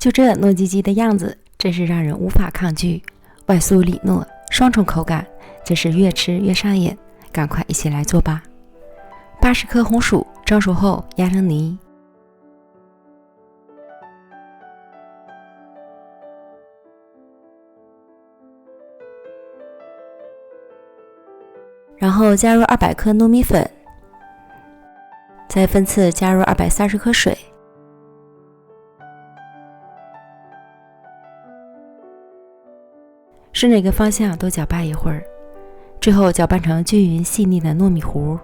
就这糯叽叽的样子，真是让人无法抗拒。外酥里糯，双重口感，真是越吃越上瘾。赶快一起来做吧！80克红薯蒸熟后压成泥，然后加入200克糯米粉，再分次加入230克水，顺着一个方向多搅拌一会儿，最后搅拌成均匀细腻的糯米糊，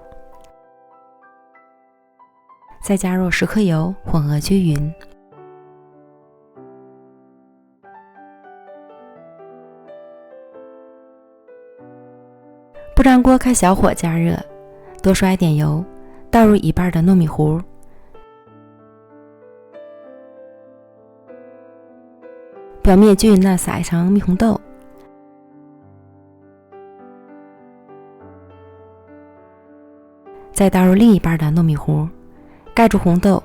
再加入10克油，混合均匀。不粘锅开小火加热，多刷一点油，倒入1半的糯米糊，表面均匀的撒一层蜜红豆，再倒入另一半的糯米糊，盖住红豆，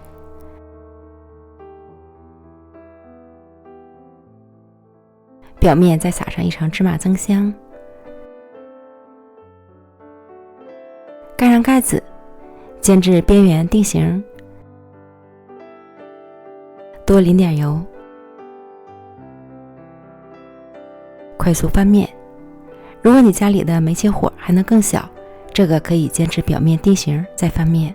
表面再撒上一层芝麻增香，盖上盖子，煎至边缘定型，多淋点油，快速翻面。如果你家里的煤气火还能更小，这个可以煎至表面定型再翻面。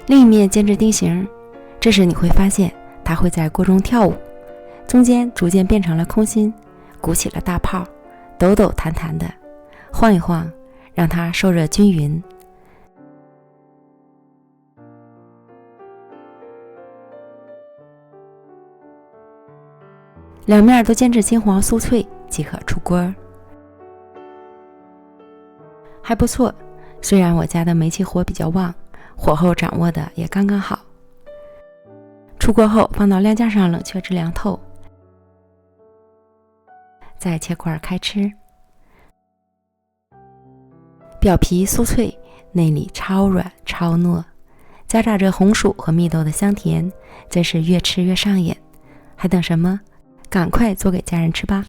另一面煎至定型，这时你会发现它会在锅中跳舞，中间逐渐变成了空心，鼓起了大泡，抖抖弹弹的，晃一晃，让它受热均匀。两面都煎至金黄酥脆即可出锅。还不错，虽然我家的煤气火比较旺，火候掌握的也刚刚好。出锅后放到晾架上冷却至凉透，再切块开吃。表皮酥脆，内里超软超糯，夹杂着红薯和蜜豆的香甜，真是越吃越上瘾。还等什么？赶快做给家人吃吧！